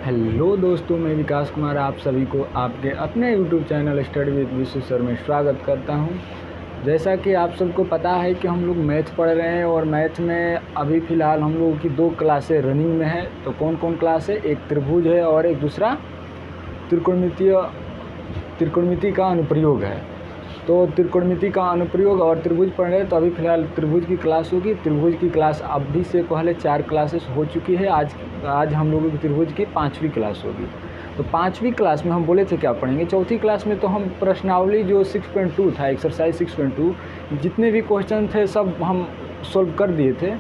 Hello दोस्तों, मैं विकास कुमार आप सभी को आपके अपने YouTube channel study with Vishu sir में स्वागत करता हूं। जैसा कि आप सबको पता है कि हम लोग मैथ पढ़ रहे हैं और मैथ में अभी फ़िलहाल हम लोगों की 2 क्लासें रनिंग में है। तो कौन कौन क्लास है? एक त्रिभुज है और एक दूसरा त्रिकोणमिति का अनुप्रयोग है। तो त्रिकोणमिति का अनुप्रयोग और त्रिभुज पढ़ रहे हैं, तो अभी फ़िलहाल त्रिभुज की क्लास होगी। त्रिभुज की क्लास अभी से पहले 4 क्लासेस हो चुकी है। आज हम लोगों की त्रिभुज की 5वीं क्लास होगी। तो 5वीं क्लास में हम बोले थे क्या पढ़ेंगे। चौथी क्लास में तो हम प्रश्नावली जो 6.2 था, एक्सरसाइज 6.2, जितने भी क्वेश्चन थे सब हम सॉल्व कर दिए थे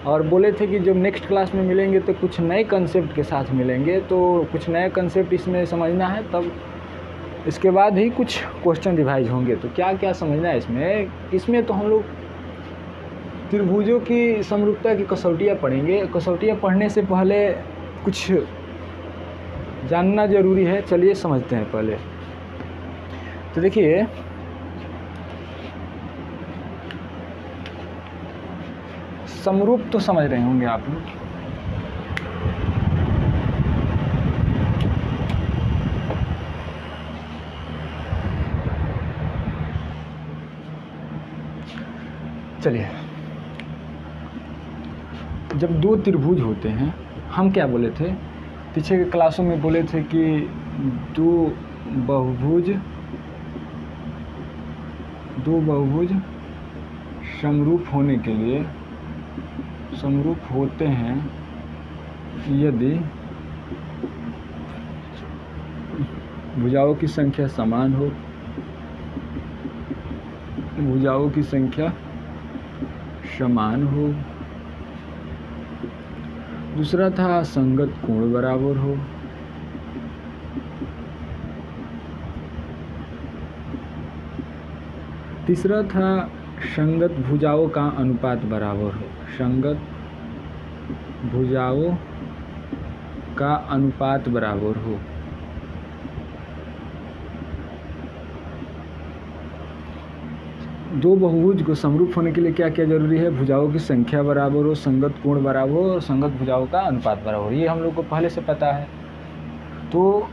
और बोले थे कि जब नेक्स्ट क्लास में मिलेंगे तो कुछ नए कंसेप्ट के साथ मिलेंगे। तो कुछ नए कंसेप्ट इसमें समझना है, तब इसके बाद ही कुछ क्वेश्चन रिवाइज होंगे। तो क्या क्या समझना है इसमें तो हम लोग त्रिभुजों की समरूपता की कसौटियाँ पढ़ेंगे। कसौटियाँ पढ़ने से पहले कुछ जानना जरूरी है। चलिए समझते हैं पहले। तो देखिए, समरूप तो समझ रहे होंगे आप लोग। चलिए, जब 2 त्रिभुज होते हैं, हम क्या बोले थे पीछे के क्लासों में? बोले थे कि 2 बहुभुज समरूप होने के लिए समरूप होते हैं यदि भुजाओं की संख्या समान हो। भुजाओं की संख्या समान हो। दूसरा था संगत कोण बराबर हो। तीसरा था संगत भुजाओं का अनुपात बराबर हो। संगत भुजाओं का अनुपात बराबर हो। दो बहुभुज को समरूप होने के लिए क्या क्या जरूरी है? भुजाओं की संख्या बराबर हो, संगत कोण बराबर हो और संगत भुजाओं का अनुपात बराबर हो। ये हम लोग को पहले से पता है। तो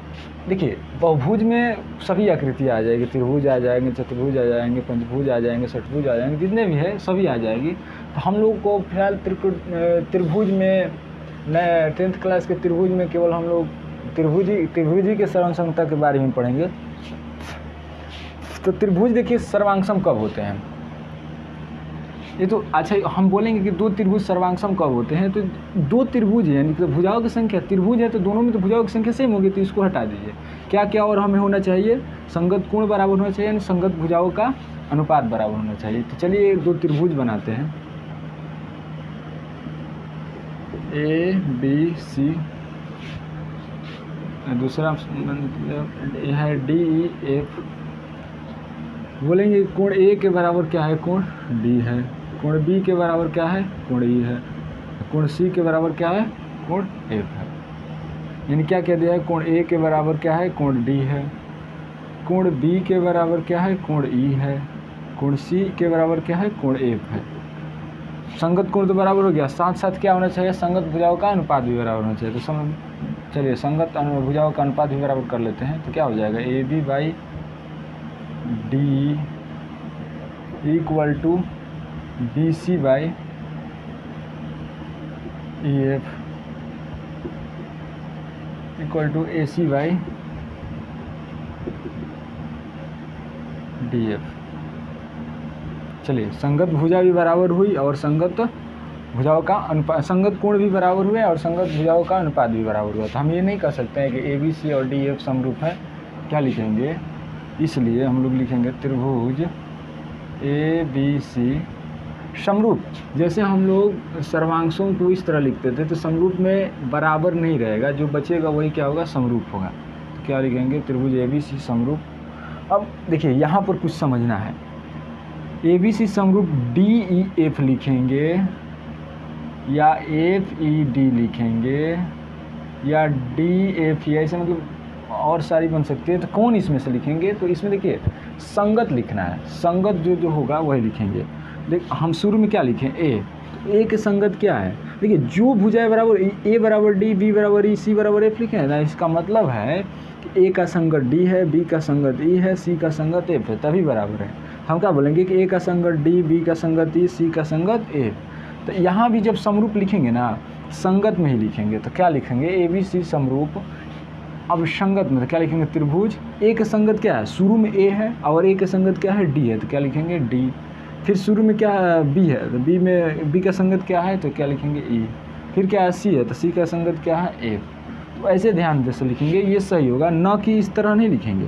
देखिए, बहुभुज में सभी आकृतियाँ आ जाएगी। त्रिभुज आ जाएंगे, चतुर्भुज आ जाएंगे, पंचभुज आ जाएंगे, षटभुज आ जाएंगे, जितने भी है सभी आ जाएगी। तो हम लोग को फिलहाल त्रिभुज में 10th क्लास के त्रिभुज में केवल हम लोग त्रिभुजी के सर्वांग के बारे में पढ़ेंगे। तो त्रिभुज देखिए सर्वांगसम कब होते हैं, ये तो अच्छा हम बोलेंगे कि 2 त्रिभुज सर्वांगसम कब होते हैं। तो 2 त्रिभुज है, यानी कि भुजाओं की संख्या त्रिभुज है तो दोनों में तो भुजाओं की संख्या सेम होगी। तो इसको हटा दीजिए। क्या क्या और हमें होना चाहिए? संगत कोण बराबर होना चाहिए, यानी संगत भुजाओं का अनुपात बराबर होना चाहिए। तो चलिए 2 त्रिभुज बनाते हैं, ABC। दूसरा है DEF। बोलेंगे कोण ए के बराबर क्या है? कोण डी है। कोण बी के बराबर क्या है? कोण ई है। कोण सी के बराबर क्या है? कोण एफ है। यानी क्या कह दिया है? कोण ए के बराबर क्या है? कोण डी है। कोण बी के बराबर क्या है? कोण ई है। कोण सी के बराबर क्या है? कोण एफ है। संगत कोण तो बराबर हो गया, साथ साथ क्या होना चाहिए? संगत भुजाओं का अनुपात भी बराबर होना चाहिए। तो चलिए संगत भुजाओं का अनुपात भी बराबर कर लेते हैं। तो क्या हो जाएगा? AB by D equal to BC by EF equal to AC by DF। चलिए, संगत भुजा भी बराबर हुई और संगत भुजाओं का अनुपात, संगत कोण भी बराबर हुए और संगत भुजाओं का अनुपात भी बराबर हुआ। तो हम ये नहीं कह सकते हैं कि ABC और DF समरूप है। क्या लिखेंगे? इसलिए हम लोग लिखेंगे त्रिभुज ABC समरूप। जैसे हम लोग सर्वांशों को इस तरह लिखते थे, तो समरूप में बराबर नहीं रहेगा, जो बचेगा वही क्या होगा? समरूप होगा। तो क्या लिखेंगे? त्रिभुज ABC समरूप। अब देखिए, यहाँ पर कुछ समझना है। ABC समरूप DEF लिखेंगे या FED लिखेंगे या DF, ऐसे मतलब और सारी बन सकती है। तो कौन इसमें से लिखेंगे? तो इसमें देखिए संगत लिखना है। संगत जो होगा वही लिखेंगे। देख, हम शुरू में क्या लिखें? ए। ए के संगत क्या है? देखिए जो भुजाएं बराबर ए बराबर डी, बी बराबर ई, सी बराबर एफ लिखे हैं ना, इसका मतलब है कि ए का संगत डी है, बी का संगत ई है, सी का संगत एफ है, तभी बराबर है। हम क्या बोलेंगे कि ए का संगत डी, बी का संगत ई, सी का संगत एफ। तो यहाँ भी जब समरूप लिखेंगे ना, संगत में ही लिखेंगे। तो क्या लिखेंगे? ए बी सी समरूप। अब संगत में तो क्या लिखेंगे? त्रिभुज। ए का संगत क्या है? शुरू में ए है और ए का संगत क्या है? डी है, तो क्या लिखेंगे? डी। फिर शुरू में क्या है? बी है, तो बी में बी का संगत क्या है? तो क्या लिखेंगे? ई। फिर क्या है? सी है, तो सी का संगत क्या है? एफ। तो ऐसे ध्यान से लिखेंगे, ये सही होगा, न कि इस तरह नहीं लिखेंगे।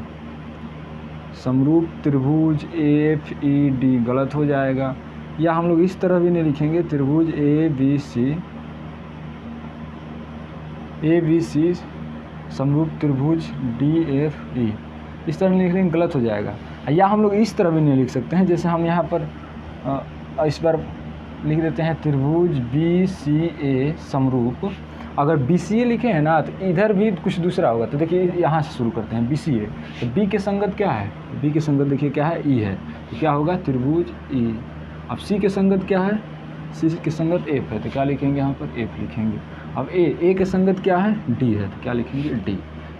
समरूप त्रिभुज एफ ई डी गलत हो जाएगा। या हम लोग इस तरह भी नहीं लिखेंगे, त्रिभुज ए बी सी समरूप त्रिभुज डी एफ ई, इस तरह लिख देंगे, गलत हो जाएगा। या हम लोग इस तरह भी नहीं लिख सकते हैं, जैसे हम यहाँ पर इस बार लिख देते हैं त्रिभुज बी सी ए समरूप। अगर बी सी ए लिखे हैं ना, तो इधर भी कुछ दूसरा होगा। तो देखिए यहाँ से शुरू करते हैं, बी सी ए। तो बी के संगत क्या है? बी के संगत देखिए क्या है? ई है, तो क्या होगा? त्रिभुज ई। अब सी के संगत क्या है? सी के संगत एफ है, तो क्या लिखेंगे? यहाँ पर एफ लिखेंगे। अब ए के संगत क्या है? डी है, तो क्या लिखेंगे? डी।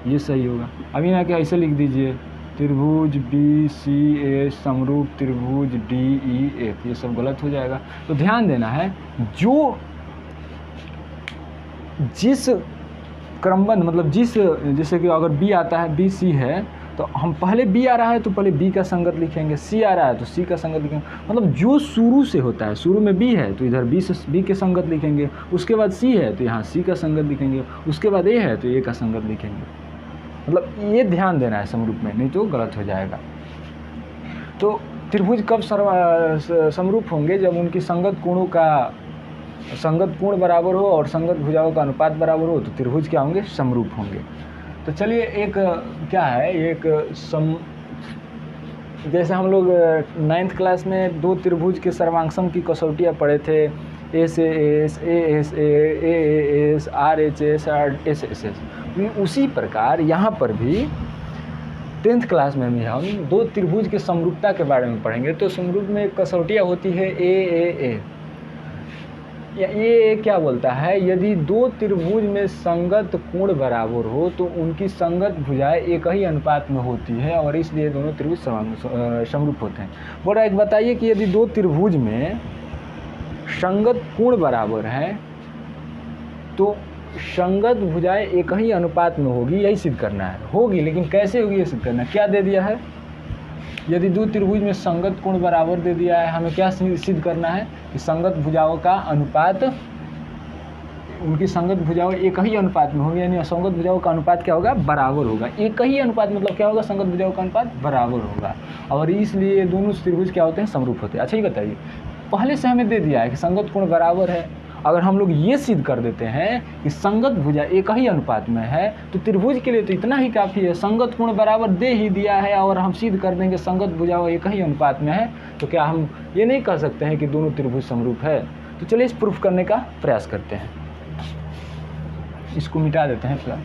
ये सही होगा। अब यहाँ क्या ऐसे लिख दीजिए, त्रिभुज बी सी ए समरूप त्रिभुज डी ई एफ, ये सब गलत हो जाएगा। तो ध्यान देना है, जो जिस क्रमबद्ध मतलब जिस, जैसे कि अगर बी आता है, बी सी है, तो हम पहले बी आ रहा है तो पहले बी का संगत लिखेंगे, सी आ रहा है तो सी का संगत लिखेंगे। मतलब जो शुरू से होता है, शुरू में बी है तो इधर बी के संगत लिखेंगे, उसके बाद सी है तो यहाँ सी का संगत लिखेंगे, उसके बाद ए है तो ए का संगत लिखेंगे। मतलब ये ध्यान देना है समरूप में, नहीं तो गलत हो जाएगा। तो त्रिभुज कब समरूप होंगे? जब उनकी संगत कोणों का संगत कोण बराबर हो और संगत भुजाओं का अनुपात बराबर हो, तो त्रिभुज क्या होंगे? समरूप होंगे। तो चलिए एक क्या है, एक जैसे हम लोग 9th क्लास में दो त्रिभुज के सर्वांगसम की कसौटियाँ पढ़े थे, ए से S, A S A S, R H S, R S S S. उसी प्रकार यहाँ पर भी 10th क्लास में भी हम दो त्रिभुज के समरूपता के बारे में पढ़ेंगे। तो समरूप में कसौटियाँ होती है ए। ये क्या बोलता है? यदि दो त्रिभुज में संगत कोण बराबर हो तो उनकी संगत भुजाएं एक ही अनुपात में होती है और इसलिए दोनों त्रिभुज समरूप होते हैं। बोल रहा है, बताइए कि यदि दो त्रिभुज में संगत कोण बराबर है तो संगत भुजाएं एक ही अनुपात में होगी, यही सिद्ध करना है। होगी, लेकिन कैसे होगी ये सिद्ध करना है। क्या दे दिया है? यदि दो त्रिभुज में संगत कोण बराबर दे दिया है, हमें क्या सिद्ध करना है? कि संगत भुजाओं का अनुपात, उनकी संगत भुजाओं एक ही अनुपात में होगी, यानी असंगत भुजाओं का अनुपात क्या होगा? बराबर होगा। एक ही अनुपात मतलब क्या होगा? संगत भुजाओं का अनुपात बराबर होगा, और इसलिए दोनों त्रिभुज क्या होते हैं? समरूप होते हैं। अच्छा ये बताइए, पहले से हमें दे दिया है कि संगत कोण बराबर है। अगर हम लोग ये सिद्ध कर देते हैं कि संगत भुजा एक ही अनुपात में है, तो त्रिभुज के लिए तो इतना ही काफ़ी है। संगत कोण बराबर दे ही दिया है और हम सिद्ध कर देंगे संगत भुजा एक ही अनुपात में है, तो क्या हम ये नहीं कह सकते हैं कि दोनों त्रिभुज समरूप है? तो चलिए इस प्रूफ करने का प्रयास करते हैं। इसको मिटा देते हैं फिलहाल।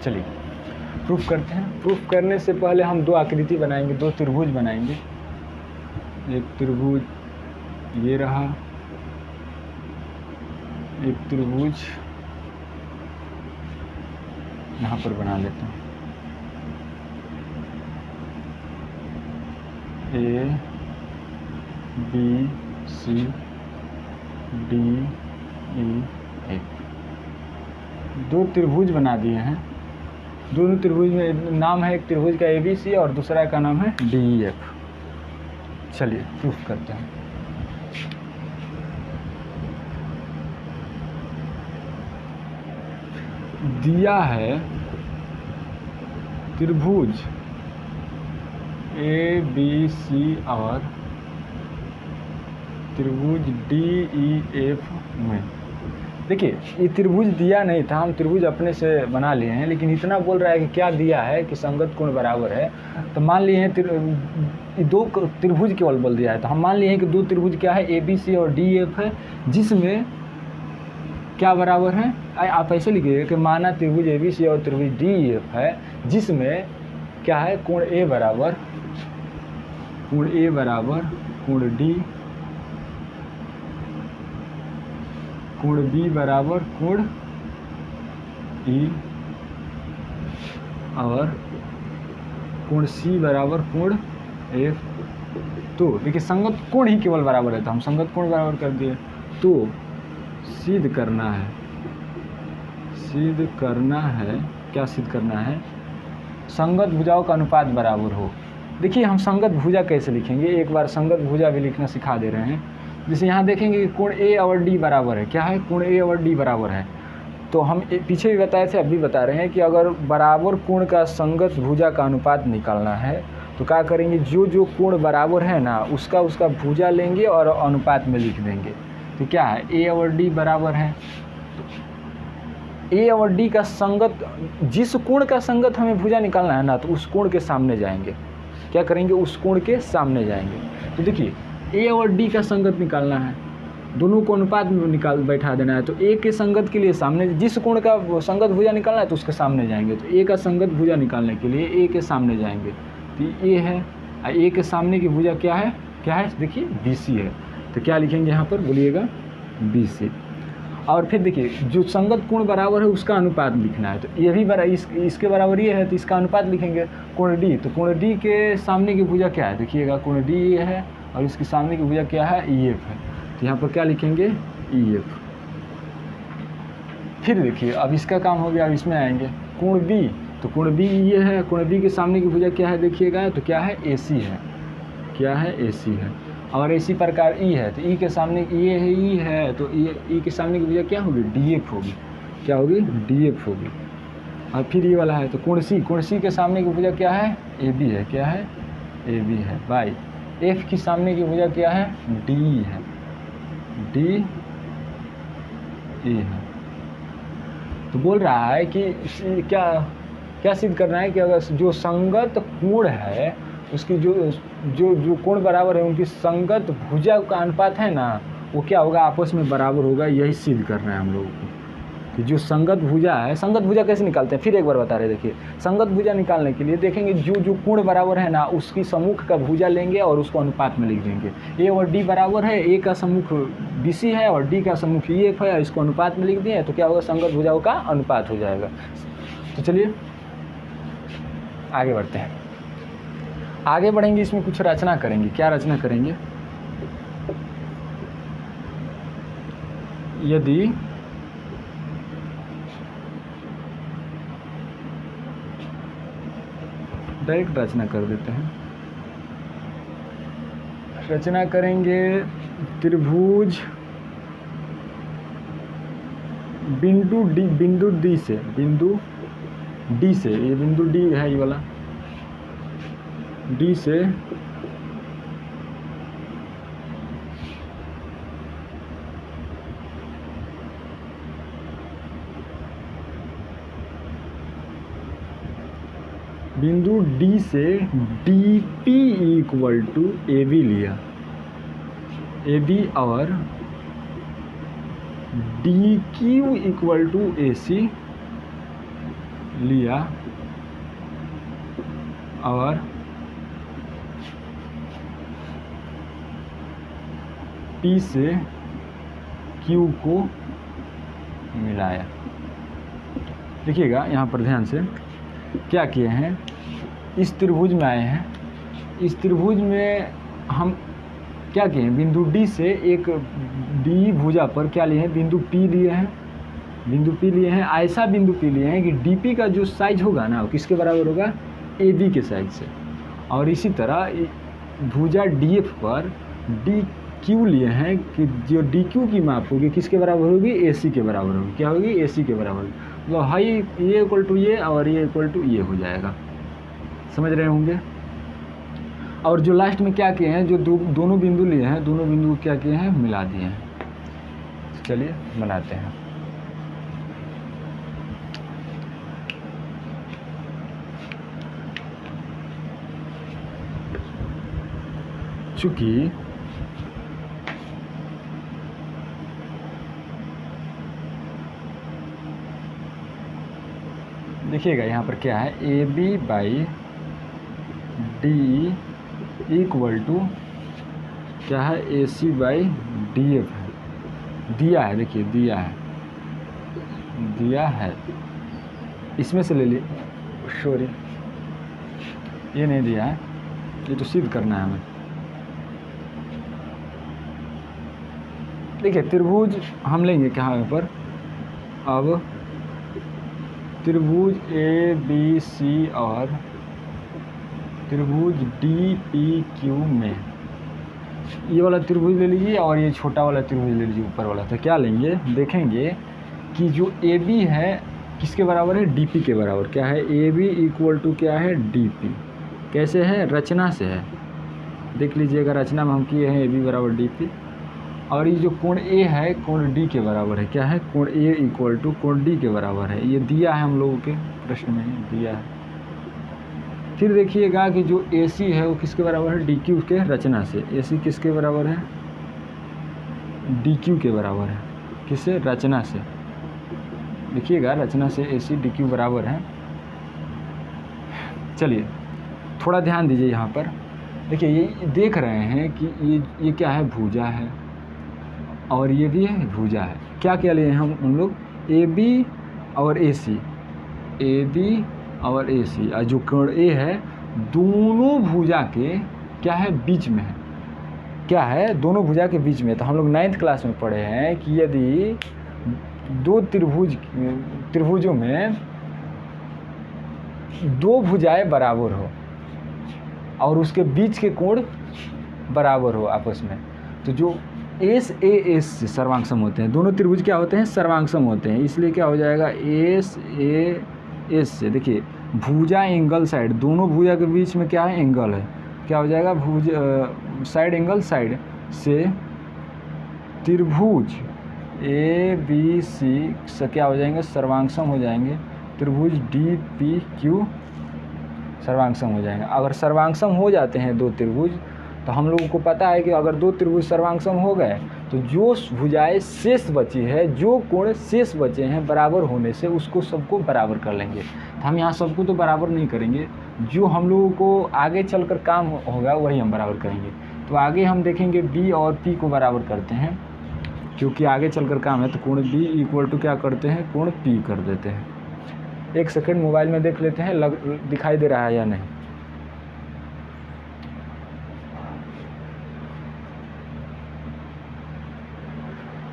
चलिए प्रूफ करते हैं। प्रूफ करने से पहले हम दो आकृति बनाएंगे, दो त्रिभुज बनाएंगे। एक त्रिभुज ये रहा, एक त्रिभुज यहाँ पर बना लेते हैं। A B C D E F, दो त्रिभुज बना दिए हैं। दोनों त्रिभुज में नाम है, एक त्रिभुज का ABC और दूसरा का नाम है DEF। चलिए प्रूफ करते हैं। दिया है त्रिभुज ABC और त्रिभुज DEF में देखिए ये त्रिभुज दिया नहीं था, हम त्रिभुज अपने से बना लिए हैं, लेकिन इतना बोल रहा है कि क्या दिया है कि संगत कोण बराबर है। तो मान लिए हैं दो त्रिभुज केवल बोल दिया है, तो हम मान लिए हैं कि दो त्रिभुज क्या है, ABC और DF है, जिसमें क्या बराबर है। आप ऐसे लिखिए कि माना त्रिभुज ABC और त्रिभुज DF है, जिसमें क्या है, कोण A बराबर कोण D, कोण B बराबर कोण E और कोण C बराबर कोण F। तो देखिए संगत कोण ही केवल बराबर है, तो हम संगत कोण बराबर कर दिए। तो सिद्ध करना है, क्या सिद्ध करना है, संगत भुजाओं का अनुपात बराबर हो। देखिए हम संगत भुजा कैसे लिखेंगे, एक बार संगत भुजा भी लिखना सिखा दे रहे हैं। जैसे यहाँ देखेंगे कि कोण A और D बराबर है, क्या है, कोण A और D बराबर है। तो हम पीछे भी बताए थे, अब भी बता रहे हैं कि अगर बराबर कोण का संगत भुजा का अनुपात निकालना है तो क्या करेंगे, जो कोण बराबर है ना उसका भुजा लेंगे और अनुपात में लिख देंगे। तो क्या है, A और D बराबर है, A और D का संगत, जिस कोण का संगत हमें भुजा निकालना है ना, तो उस कोण के सामने जाएंगे। क्या करेंगे, उस कोण के सामने जाएंगे। तो देखिए A और D का संगत निकालना है, दोनों को अनुपात में बैठा देना है। तो A के संगत के लिए सामने, जिस कोण का संगत भुजा निकालना है तो उसके सामने जाएंगे। तो A का संगत भुजा निकालने के लिए A के सामने जाएंगे, तो A है, A के सामने की भुजा क्या है, देखिए BC है। तो क्या लिखेंगे यहाँ पर, बोलिएगा BC। और फिर देखिए जो संगत कोण बराबर है उसका अनुपात लिखना है। तो ये भी इसके बराबर ये है, तो इसका अनुपात लिखेंगे कोण D। तो कोण D के सामने की भुजा क्या है, देखिएगा कोण D ये है और इसके सामने की भुजा क्या है, EF है। तो यहाँ पर क्या लिखेंगे, EF। फिर देखिए अब इसका काम हो गया, अब इसमें आएंगे कोण B। तो कोण B ये है, कोण B के सामने की भुजा क्या है, देखिएगा तो क्या है, AC है, क्या है, AC है। और इसी प्रकार E है, तो E के सामने ये है, E है, तो E के सामने की भुजा क्या होगी, DF होगी, क्या होगी, DF होगी। और फिर ये वाला है, तो कोण C के सामने की भुजा क्या है, AB है, क्या है, AB है, बाई F की सामने की भुजा क्या है, DE है, DE है। तो बोल रहा है कि क्या सिद्ध करना है कि अगर जो संगत कोण है उसकी जो कोण बराबर है उनकी संगत भुजा का अनुपात है ना, वो क्या होगा, आपस में बराबर होगा। यही सिद्ध करना है हम लोगों को कि जो संगत भुजा है, संगत भुजा कैसे निकालते हैं, फिर एक बार बता रहे। देखिए संगत भुजा निकालने के लिए देखेंगे जो कोण बराबर है ना उसकी सम्मुख का भुजा लेंगे और उसको अनुपात में लिख देंगे। A और D बराबर है, A का सम्मुख BC है और D का सम्मुख EF है, इसको अनुपात में लिख दिए तो क्या होगा, संगत भुजाओं का अनुपात हो जाएगा। तो चलिए आगे बढ़ते हैं, आगे बढ़ेंगे, इसमें कुछ रचना करेंगे। क्या रचना करेंगे, यदि डायरेक्ट रचना कर देते हैं, रचना करेंगे त्रिभुज बिंदु D से, ये बिंदु D है, ये वाला D से बिंदु D से DP इक्वल टू AB लिया, AB और DQ इक्वल टू AC लिया और P से Q को मिलाया। देखिएगा यहाँ पर ध्यान से क्या किए हैं, इस त्रिभुज में आए हैं। इस त्रिभुज में हम क्या किए हैं, बिंदु D से एक D भुजा पर क्या लिए हैं, बिंदु P लिए हैं, ऐसा बिंदु P लिए हैं कि DP का जो साइज होगा ना वो किसके बराबर होगा, AB के साइज से। और इसी तरह भुजा DF पर DQ लिए हैं कि जो DQ की माप होगी किसके बराबर होगी, AC के बराबर होगी, क्या होगी, AC के बराबर। तो हाई ये इक्वल टू ये और ये इक्वल टू ये हो जाएगा, समझ रहे होंगे। और जो लास्ट में क्या किए हैं, जो दोनों बिंदु लिए हैं, दोनों बिंदु क्या किए हैं, मिला दिए हैं। चलिए बनाते हैं। चूँकि देखिएगा यहाँ पर क्या है, A B by D equal to क्या है, A C by D F है। दिया है, देखिए दिया है, इसमें से ले ली, सॉरी ये नहीं दिया है, ये तो सिद्ध करना है हमें। देखिए त्रिभुज हम लेंगे क्या यहाँ पर, अब त्रिभुज ए बी सी और त्रिभुज डी पी क्यू में ये वाला त्रिभुज ले लीजिए और ये छोटा वाला त्रिभुज ले लीजिए ऊपर वाला। तो क्या लेंगे, देखेंगे कि जो ए बी है किसके बराबर है, डी पी के बराबर। क्या है, ए बी इक्वल टू क्या है, डी पी। कैसे है, रचना से है, देख लीजिएगा रचना में हम किए हैं ए बी बराबर डी पी। और ये जो कोण ए है कोण डी के बराबर है। क्या है, कोण ए इक्वल टू कोण डी के बराबर है। ये दिया है हम लोगों के प्रश्न में दिया है। फिर देखिएगा कि जो ए सी है वो किसके बराबर है, डी क्यू के रचना से। ए सी किसके बराबर है, डी क्यू के बराबर है, किससे, रचना से। देखिएगा रचना से ए सी डी क्यू बराबर है। चलिए थोड़ा ध्यान दीजिए यहाँ पर। देखिए ये देख रहे हैं कि ये क्या है, भुजा है और ये भी है भुजा है। क्या क्या लिए हम लोग, ए बी और ए सी, ए बी और ए सी। और जो कोण ए है दोनों भुजा के क्या है, बीच में है। क्या है, दोनों भुजा के बीच में। तो हम लोग 9th क्लास में पढ़े हैं कि यदि दो त्रिभुजों में दो भुजाएं बराबर हो और उसके बीच के कोण बराबर हो आपस में, तो जो एस ए एस से सर्वांगसम होते हैं। दोनों त्रिभुज क्या होते हैं, सर्वांगसम होते हैं। इसलिए क्या हो जाएगा, एस ए एस से, देखिए भुजा एंगल साइड, दोनों भुजा के बीच में क्या है, एंगल है। क्या हो जाएगा, भुजा साइड एंगल साइड से त्रिभुज ए बी सी से क्या हो जाएंगे, सर्वांगसम हो जाएंगे। त्रिभुज डी पी क्यू सर्वांगसम हो जाएंगे। अगर सर्वांगसम हो जाते हैं दो त्रिभुज, तो हम लोगों को पता है कि अगर दो त्रिभुज सर्वांगसम हो गए तो जो भुजाएं शेष बची है, जो कोण शेष बचे हैं बराबर होने से, उसको सबको बराबर कर लेंगे। तो हम यहाँ सबको तो बराबर नहीं करेंगे, जो हम लोगों को आगे चलकर काम होगा वही हम बराबर करेंगे। तो आगे हम देखेंगे बी और पी को बराबर करते हैं, क्योंकि आगे चलकर काम है। तो कोण बी इक्वल टू क्या करते हैं, कोण पी कर देते हैं। एक सेकंड मोबाइल में देख लेते हैं दिखाई दे रहा है या नहीं।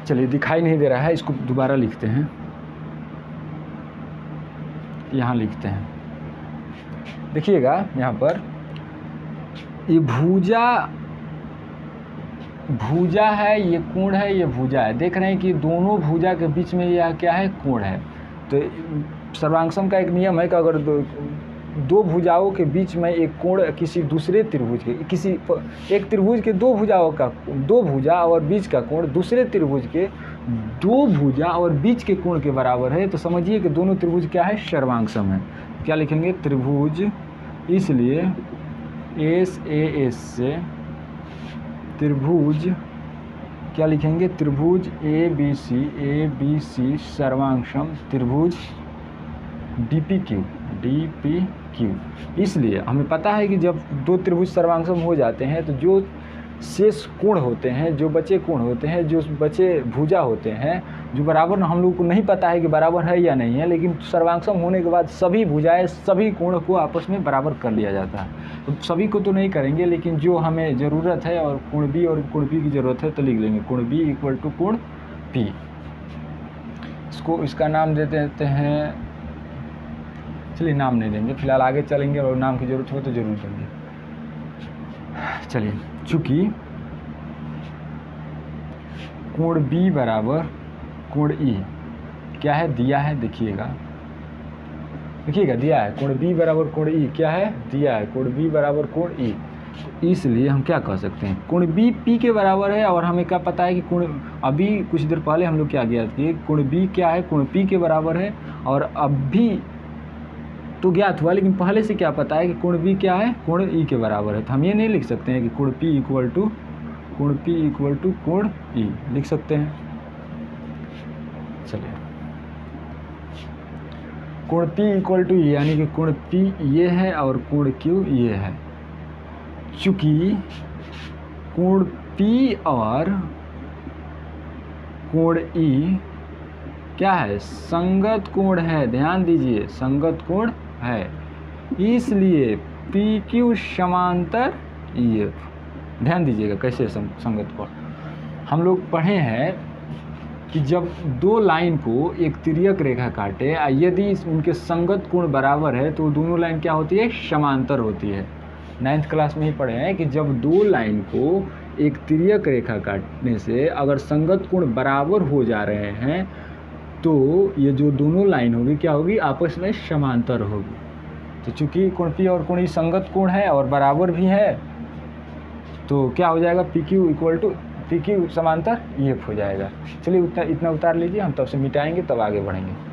चलिए दिखाई नहीं दे रहा है, इसको दोबारा लिखते हैं, यहाँ लिखते हैं। देखिएगा यहाँ पर ये भुजा है, ये कोण है, ये भुजा है। देख रहे हैं कि दोनों भुजा के बीच में यह क्या है, कोण है। तो सर्वांगसम का एक नियम है कि अगर दो भुजाओं के बीच में एक कोण किसी दूसरे त्रिभुज के, एक त्रिभुज के दो भुजाओं का, दो भुजा और बीच का कोण दूसरे त्रिभुज के दो भुजा और बीच के कोण के बराबर है, तो समझिए कि दोनों त्रिभुज क्या है, सर्वांगसम है। क्या लिखेंगे, त्रिभुज, इसलिए एस ए एस से त्रिभुज क्या लिखेंगे, त्रिभुज ए बी सी सर्वांगसम त्रिभुज डी पी क्यू। इसलिए हमें पता है कि जब दो त्रिभुज सर्वांगसम हो जाते हैं तो जो शेष कोण होते हैं, जो बचे कोण होते हैं, जो बचे भुजा होते हैं, जो बराबर, हम लोग को नहीं पता है कि बराबर है या नहीं है, लेकिन सर्वांगसम होने के बाद सभी भुजाएं, सभी कोण को आपस में बराबर कर लिया जाता है। तो सभी को तो नहीं करेंगे, लेकिन जो हमें ज़रूरत है और कोण बी और कोण पी की ज़रूरत है तो लिख लेंगे कोण बी इक्वल टू कोण पी। इसका नाम दे देते हैं, चलिए नाम नहीं देंगे फिलहाल, आगे चलेंगे और नाम की ज़रूरत हो तो ज़रूर देंगे। चलिए, चूँकि कोण बी बराबर कोण ई क्या है, दिया है। देखिएगा दिया है, कोण बी बराबर कोण ई क्या है, दिया है, कोण बी बराबर कोण ई। इसलिए हम क्या कह सकते हैं, कोण बी पी के बराबर है। और हमें क्या पता है कि कोण, अभी कुछ देर पहले हम लोग क्या ज्ञात किए, कोण बी क्या है, कोण पी के बराबर है। और अब भी तो ज्ञात हुआ, लेकिन पहले से क्या पता है कि कोण B क्या है, कोण E के बराबर है। तो हम ये नहीं लिख सकते हैं कि कोण P इक्वल टू कोण E, लिख सकते हैं। चलिए, कोण P इक्वल टू E यानी कि कोण P ये है और कोण Q ये है। चूंकि कोण P और कोण E क्या है, संगत कोण है, ध्यान दीजिए संगत कोण है, इसलिए PQ समांतर EF। ध्यान दीजिएगा कैसे संगत कोण। हम लोग पढ़े हैं कि जब दो लाइन को एक तिर्यक रेखा काटे, यदि उनके संगत कोण बराबर है तो दोनों लाइन क्या होती है, समांतर होती है। 9th क्लास में ही पढ़े हैं कि जब दो लाइन को एक तिर्यक रेखा काटने से अगर संगत कोण बराबर हो जा रहे हैं तो ये जो दोनों लाइन होगी क्या होगी, आपस में समांतर होगी। तो चूंकि कोण P और कोण E संगत कोण है और बराबर भी है, तो क्या हो जाएगा, PQ समांतर EF हो जाएगा। चलिए इतना उतार लीजिए, हम तब से मिटाएंगे तब आगे बढ़ेंगे।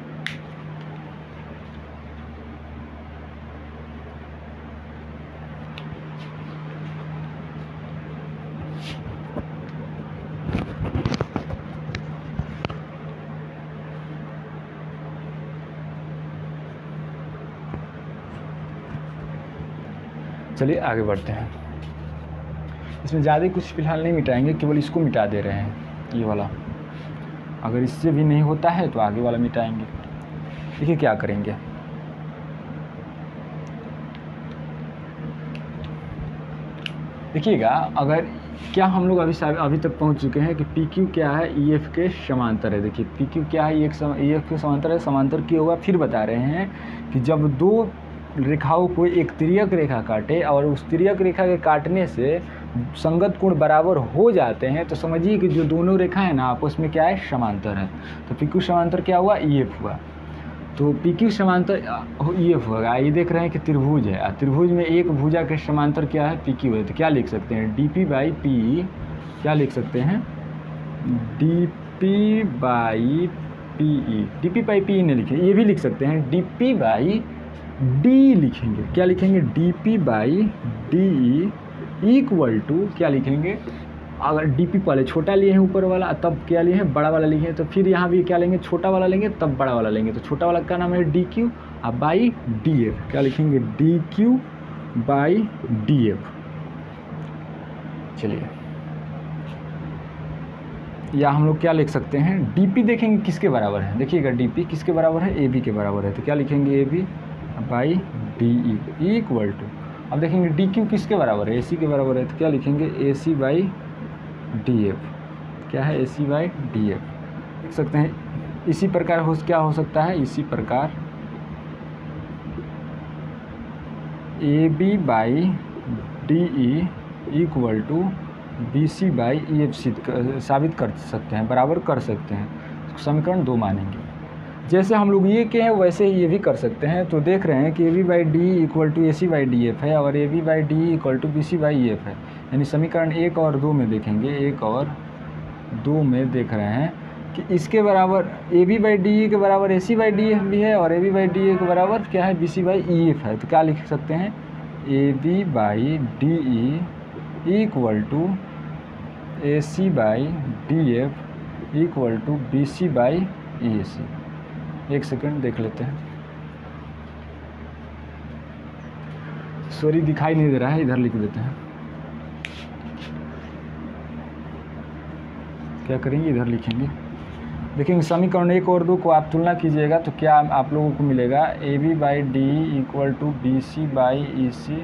चलिए आगे बढ़ते हैं। इसमें ज़्यादा कुछ फिलहाल नहीं मिटाएंगे, केवल इसको मिटा दे रहे हैं, ये वाला। अगर इससे भी नहीं होता है तो आगे वाला मिटाएंगे। देखिए क्या करेंगे, देखिएगा, अगर क्या हम लोग अभी तक पहुंच चुके हैं कि PQ क्या है, EF के समांतर है। देखिए PQ क्या है, EF के समांतर है। समांतर क्यों होगा, फिर बता रहे हैं कि जब दो रेखाओं को एक तिर्यक रेखा काटे और उस तिर्यक रेखा के काटने से संगत कोण बराबर हो जाते हैं तो समझिए कि जो दोनों रेखा है ना आपस में क्या है, समांतर है। तो PQ समांतर क्या हुआ, EF हुआ। तो PQ समांतर EF होगा। ये देख रहे हैं कि त्रिभुज है, त्रिभुज में एक भुजा के समांतर क्या है, PQ है। तो क्या लिख सकते हैं, DP बाई PE, क्या लिख सकते हैं, DP by PE। DP by PE नहीं लिखे, ये भी लिख सकते हैं, DP बाई D लिखेंगे। क्या लिखेंगे, DP by DE equal to क्या लिखेंगे, अगर DP पहले छोटा लिए हैं ऊपर वाला, तब क्या लिए हैं, बड़ा वाला लिए हैं, तो फिर यहाँ भी क्या लेंगे, छोटा वाला लेंगे तब बड़ा वाला लेंगे। तो छोटा वाला का नाम है DQ और बाई DF। क्या लिखेंगे, DQ बाई DF। चलिए, या हम लोग क्या लिख सकते हैं, DP देखेंगे किसके बराबर है, देखिएगा DP किसके बराबर है, AB के बराबर है। तो क्या लिखेंगे, AB by DE equal to, अब देखेंगे DQ किसके बराबर है, AC के बराबर है। तो क्या लिखेंगे, AC बाई DF। क्या है, AC बाई DF लिख सकते हैं। इसी प्रकार क्या हो सकता है, इसी प्रकार AB by DE equal to BC by EF साबित कर सकते हैं, बराबर कर सकते हैं। समीकरण 2 मानेंगे। जैसे हम लोग ये के हैं वैसे ही ये भी कर सकते हैं। तो देख रहे हैं कि AB by DE equal to AC by DF है और AB by DE equal to BC by EF है। यानी समीकरण 1 और 2 में देखेंगे, 1 और 2 में देख रहे हैं कि इसके बराबर AB बाई DE के बराबर AC बाई DF भी है और AB बाई DE के बराबर क्या है, BC बाई EF है। तो क्या लिख सकते हैं, AB by DE equal to AC by DF equal to BC by EC। एक सेकंड देख लेते हैं, सॉरी दिखाई नहीं दे रहा है, इधर लिख देते हैं। क्या करेंगे, इधर लिखेंगे। देखेंगे समीकरण 1 और 2 को आप तुलना कीजिएगा तो क्या आप लोगों को मिलेगा, AB by DE equal to BC by EC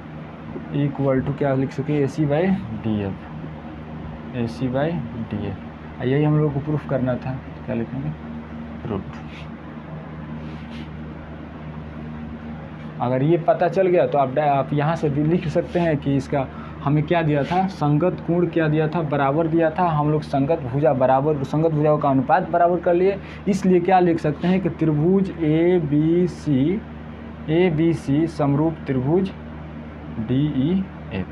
equal to क्या लिख सके, AC by DF, AC by DF। यही हम लोग को प्रूफ करना था। क्या लिखेंगे, प्रूफ। अगर ये पता चल गया तो आप यहाँ से भी लिख सकते हैं कि इसका हमें क्या दिया था, संगत कोण क्या दिया था, बराबर दिया था। हम लोग संगत भुजाओं का अनुपात बराबर कर लिए, इसलिए क्या लिख सकते हैं कि त्रिभुज ABC समरूप त्रिभुज DEF।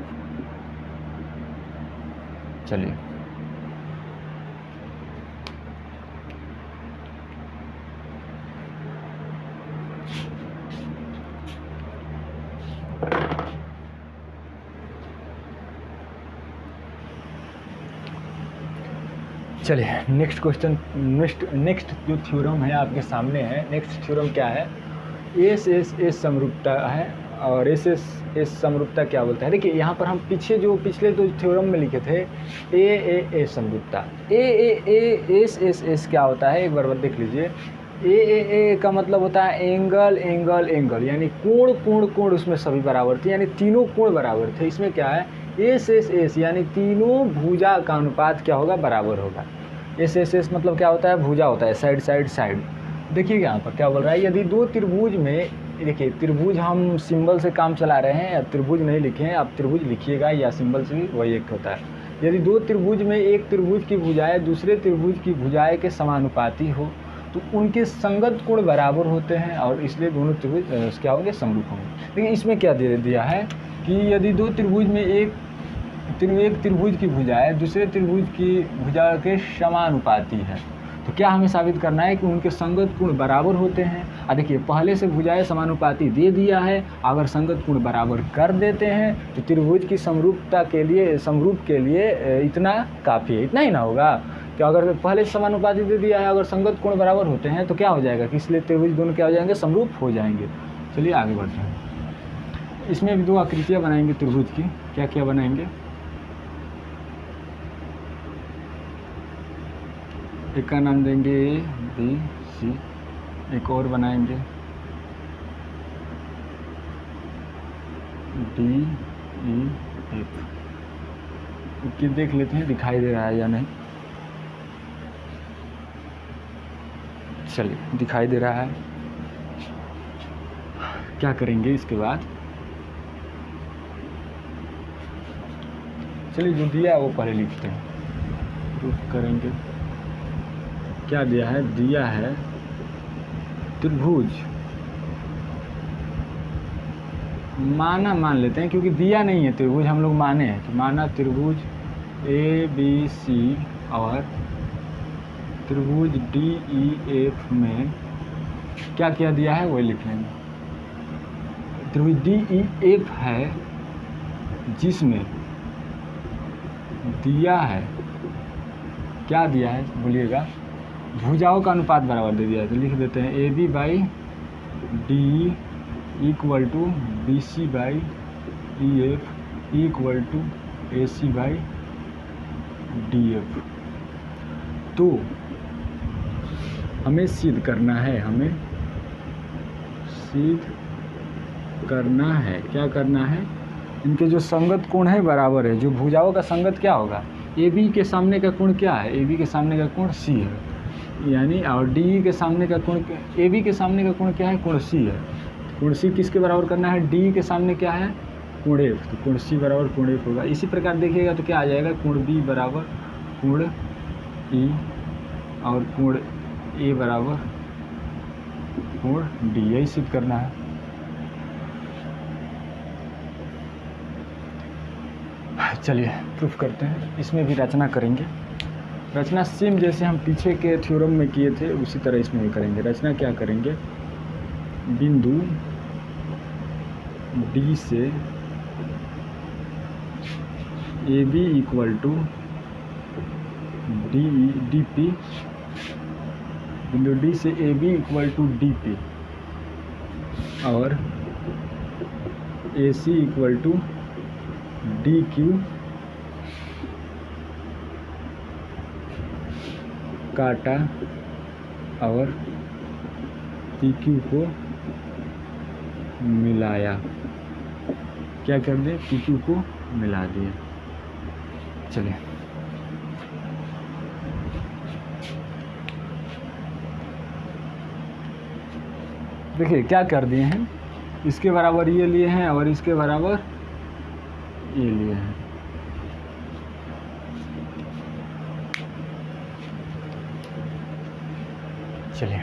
चलिए, चलिए नेक्स्ट क्वेश्चन, नेक्स्ट जो थ्योरम है आपके सामने है। नेक्स्ट थ्योरम क्या है? एस एस एस समरूपता है, और एस एस एस समरूपता क्या बोलता है? देखिए यहाँ पर हम पिछले दो थ्योरम में लिखे थे ए समरूपता। ए एस एस एस क्या होता है एक बार देख लीजिए। ए का मतलब होता है एंगल एंगल एंगल, यानी कोण कोण कोण उसमें सभी बराबर थे, यानी तीनों कोण बराबर थे। इसमें क्या है? एस एस एस यानी तीनों भुजा का अनुपात क्या होगा? बराबर होगा। एस एस एस मतलब क्या होता है? भुजा होता है, साइड साइड साइड। देखिए यहाँ पर क्या बोल रहा है, यदि दो त्रिभुज में, देखिए त्रिभुज हम सिंबल से काम चला रहे हैं, अब त्रिभुज नहीं लिखे हैं, आप त्रिभुज लिखिएगा या सिंबल से भी वही एक होता है। यदि दो त्रिभुज में एक त्रिभुज की भुजाएं दूसरे त्रिभुज की भुजाएं के समानुपाती हो तो उनके संगत कोण बराबर होते हैं, और इसलिए दोनों त्रिभुज क्या होंगे? समरूप होंगे। लेकिन इसमें क्या दे दिया है कि यदि दो त्रिभुज में एक त्रिभुज की भुजाएं दूसरे त्रिभुज की भुजा के समानुपाती है, तो क्या हमें साबित करना है कि उनके संगत कोण बराबर होते हैं। देखिए पहले से भुजाएं समानुपाती दे दिया है, अगर संगत कोण बराबर कर देते हैं तो त्रिभुज की समरूप के लिए इतना काफ़ी है। इतना ही ना होगा कि अगर पहले से समानुपाती दे दिया है, अगर संगत कोण बराबर होते हैं तो क्या हो जाएगा कि इसलिए त्रिभुज दोनों क्या हो जाएंगे? समरूप हो जाएंगे। चलिए आगे बढ़ते हैं। इसमें भी दो आकृतियाँ बनाएंगे त्रिभुज की। क्या क्या बनाएंगे? एक का नाम देंगे ए बी सी, एक और बनाएंगे डी ई एफ। कि देख लेते हैं दिखाई दे रहा है या नहीं। चलिए दिखाई दे रहा है। क्या करेंगे इसके बाद? चलिए जो दिया है वो पहले लिखते हैं, प्रूफ करेंगे। क्या दिया है? दिया है त्रिभुज, मान लेते हैं क्योंकि दिया नहीं है त्रिभुज, हम लोग माने हैं। तो माना त्रिभुज ए बी सी और त्रिभुज डी ई एफ में क्या क्या दिया है वही लिख लेंगे। त्रिभुज डी ई एफ है जिसमें दिया है, क्या दिया है बोलिएगा? भुजाओं का अनुपात बराबर दे दिया है। तो लिख देते हैं A B by D equal to B C by E F equal to A C by D F. तो हमें सिद्ध करना है, क्या करना है? इनके जो संगत कोण है बराबर है। जो भुजाओं का संगत क्या होगा? ए बी के सामने का कोण क्या है? ए बी के सामने का कोण सी है, यानी और डी के सामने का कोण, ए बी के सामने का कोण क्या है? कोण सी है। कोण सी किसके बराबर करना है? डी के सामने क्या है? कोण एफ। तो कोण सी बराबर कोण एफ होगा। इसी प्रकार देखिएगा तो क्या आ जाएगा? कोण बी बराबर कोण ई और कोण ए बराबर कोण डी, यही सिद्ध करना है। चलिए प्रूफ करते हैं। इसमें भी रचना करेंगे। रचना सेम जैसे हम पीछे के थ्योरम में किए थे उसी तरह इसमें भी करेंगे। रचना क्या करेंगे? बिंदु डी से A B equal to D P, बिंदु डी से A B equal to D P और A C equal to D Q काटा और पी क्यू को मिलाया। क्या कर दिया? पी क्यू को मिला दिया। चलिए देखिए क्या कर दिए हैं, इसके बराबर ये लिए हैं और इसके बराबर ये लिए हैं। चलिए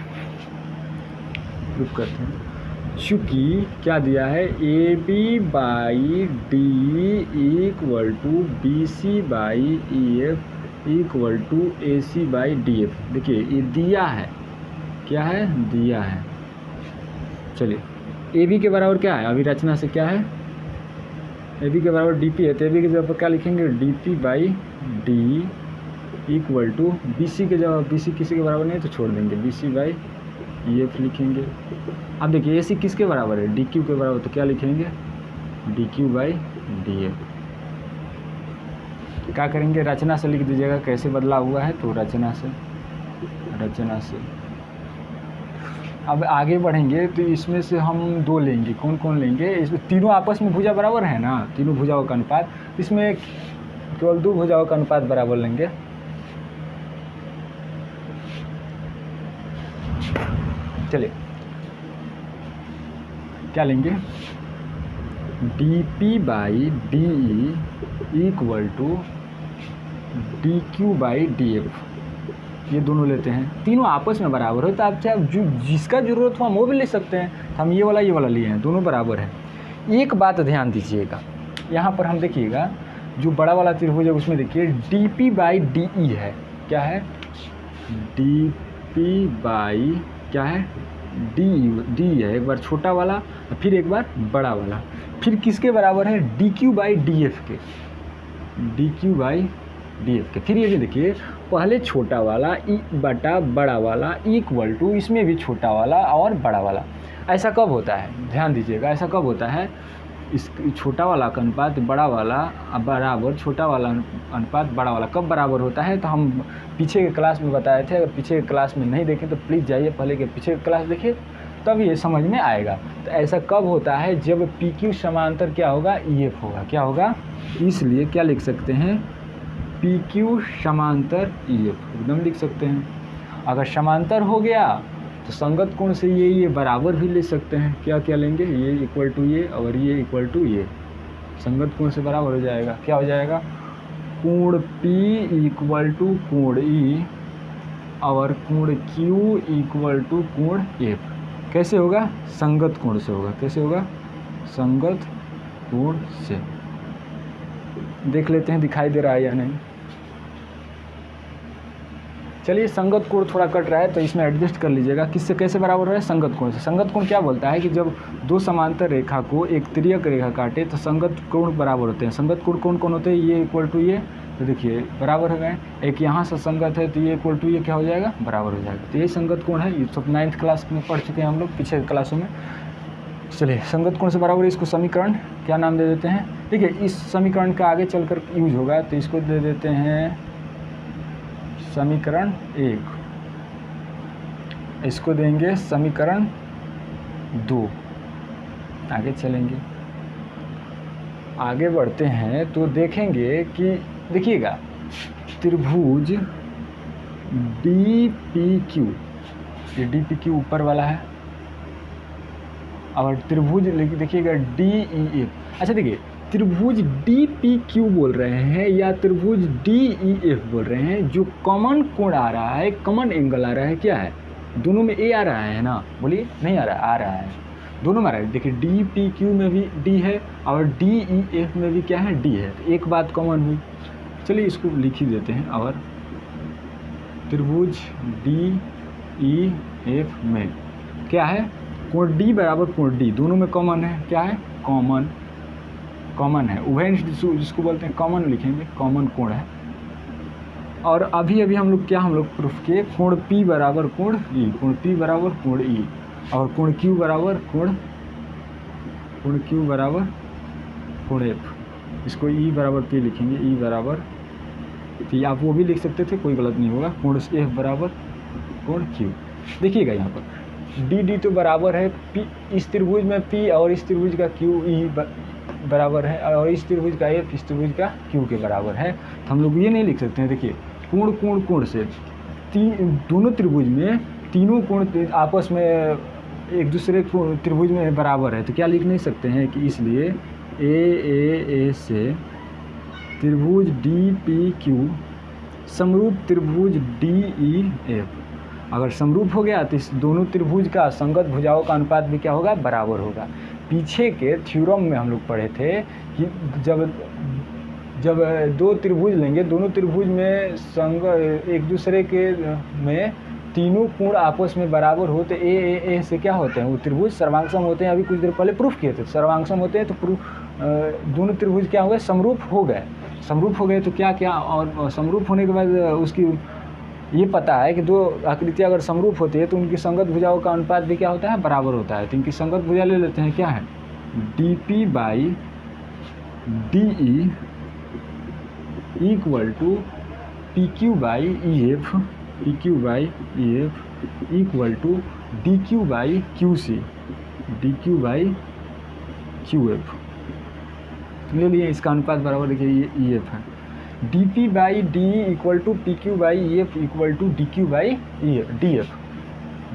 प्रूफ करते हैं। चूँकि क्या दिया है? A B by D equal to B C by E F equal to A C by D F. देखिए ये दिया है, क्या है? दिया है। चलिए ए बी के बराबर क्या है? अभी रचना से क्या है? ए बी के बराबर डी पी है, तो ए बी के बराबर क्या लिखेंगे? D P by D equal to BC के जब BC किसी के बराबर नहीं है तो छोड़ देंगे, BC बाई EF लिखेंगे। अब देखिए AC किसके बराबर है, DQ के बराबर, तो क्या लिखेंगे DQ बाई DF। क्या करेंगे, रचना से लिख दीजिएगा, कैसे बदला हुआ है तो रचना से। अब आगे बढ़ेंगे तो इसमें से हम दो लेंगे, कौन कौन लेंगे, इसमें तीनों आपस में भुजा बराबर है ना, तीनों भुजाओं का अनुपात, इसमें केवल दो भुजाओं का अनुपात बराबर लेंगे। चलिए क्या लेंगे, DP by DE equal to DQ by DF, ये दोनों लेते हैं, तीनों आपस में बराबर हो तो आप चाहे जो जिसका ज़रूरत हो हम वो भी ले सकते हैं। हम ये वाला लिए हैं, दोनों बराबर है। एक बात ध्यान दीजिएगा, यहाँ पर हम देखिएगा जो बड़ा वाला त्रिभुज है उसमें देखिए DP बाई DE है, क्या है DP बाई क्या है D है, एक बार छोटा वाला फिर एक बार बड़ा वाला, फिर किसके बराबर है DQ बाई DF के, DQ बाई DF के। फिर ये देखिए पहले छोटा वाला ई बटा बड़ा वाला इक्वल टू इसमें भी छोटा वाला और बड़ा वाला। ऐसा कब होता है, ध्यान दीजिएगा, ऐसा कब होता है, इस छोटा वाला का अनुपात बड़ा वाला बराबर छोटा वाला अनुपात बड़ा वाला कब बराबर होता है, तो हम पीछे के क्लास में बताए थे। अगर पीछे के क्लास में नहीं देखें तो प्लीज़ जाइए पहले के पीछे के क्लास देखिए, तब ये समझ में आएगा। तो ऐसा कब होता है, जब PQ समांतर क्या होगा EF होगा, क्या होगा, इसलिए क्या लिख सकते हैं PQ समांतर EF एकदम लिख सकते हैं। अगर समांतर हो गया तो संगत कोण से ये बराबर भी ले सकते हैं, क्या क्या लेंगे, ये इक्वल टू ये और ये इक्वल टू ये, संगत कोण से बराबर हो जाएगा, क्या हो जाएगा कोण P इक्वल टू कोण E और कोण Q इक्वल टू कोण F। कैसे होगा, संगत कोण से होगा, कैसे होगा, संगत कोण से। देख लेते हैं दिखाई दे रहा है या नहीं। चलिए संगत कोण थोड़ा कट रहा है तो इसमें एडजस्ट कर लीजिएगा, किससे कैसे बराबर हो रहा है, संगत कोण से। संगत कोण क्या बोलता है कि जब दो समांतर रेखा को एक तिर्यक रेखा काटे तो संगत कोण बराबर होते हैं। संगत कोण कौन कौन होते हैं, ये इक्वल टू ये, तो देखिए बराबर हो गए। एक यहाँ से संगत है तो ये इक्वल टू ये क्या हो जाएगा, बराबर हो जाएगा। तो ये संगत कोण है, ये सब 9th क्लास में पढ़ चुके हैं हम लोग पीछे क्लासों में। चलिए संगत कोण से बराबर, इसको समीकरण क्या नाम दे देते हैं, देखिए इस समीकरण का आगे चलकर यूज होगा तो इसको दे देते हैं समीकरण 1, इसको देंगे समीकरण 2। आगे चलेंगे, आगे बढ़ते हैं तो देखेंगे कि देखिएगा त्रिभुज DPQ, ये DPQ ऊपर वाला है और त्रिभुज देखिएगा DEF। अच्छा देखिए त्रिभुज DPQ बोल रहे हैं या त्रिभुज DEF बोल रहे हैं, जो कॉमन कोण आ रहा है, कॉमन एंगल आ रहा है, क्या है, दोनों में A आ रहा है ना, बोलिए नहीं आ रहा है, दोनों में आ रहा है। देखिए DPQ में भी D है और DEF में भी क्या है, D है, तो एक बात कॉमन हुई। चलिए इसको लिख ही देते हैं। और त्रिभुज DEF में क्या है, कोण D बराबर कोण D, दोनों में कॉमन है, क्या है, कॉमन है, उभयनिष्ठ जिसको बोलते हैं कॉमन लिखेंगे, कॉमन कोण है। और अभी हम लोग प्रूफ किए, कोण P बराबर कोण E, कोण P बराबर कोण E और कोण Q बराबर कोण F। इसको E बराबर P लिखेंगे, E बराबर P, आप वो भी लिख सकते थे, कोई गलत नहीं होगा। कोण F बराबर कोण Q। देखिएगा यहाँ पर D तो बराबर है P, इस त्रिभुज में P और इस त्रिभुज का Q E बराबर है और इस त्रिभुज का F इस त्रिभुज का Q के बराबर है। तो हम लोग ये नहीं लिख सकते हैं, देखिए कोण से दोनों त्रिभुज में तीनों कोण आपस में एक दूसरे त्रिभुज में बराबर है, तो क्या लिख नहीं सकते हैं कि इसलिए A से त्रिभुज DPQ समरूप त्रिभुज DEF। अगर समरूप हो गया तो इस दोनों त्रिभुज का संगत भुजाओं का अनुपात भी क्या होगा, बराबर होगा। पीछे के थ्योरम में हम लोग पढ़े थे कि जब दो त्रिभुज लेंगे, दोनों त्रिभुज में एक दूसरे के में तीनों कोण आपस में बराबर होते A से क्या होते हैं, वो त्रिभुज सर्वांगसम होते हैं। अभी कुछ देर पहले प्रूफ किए थे सर्वांगसम होते हैं, तो दोनों त्रिभुज क्या हो गए, समरूप हो गए। समरूप हो गए तो क्या क्या, और समरूप होने के बाद उसकी ये पता है कि दो आकृतियाँ अगर समरूप होती है तो उनकी संगत भुजाओं का अनुपात भी क्या होता है, बराबर होता है। तो इनकी संगत भुजा ले लेते हैं, क्या है, DP by DE equal to PQ by EF, PQ by EF equal to DQ by QC, DQ by QF ले लिए। इसका अनुपात बराबर देखिए ये EF है। DP by DE equal to PQ by EF equal to DQ by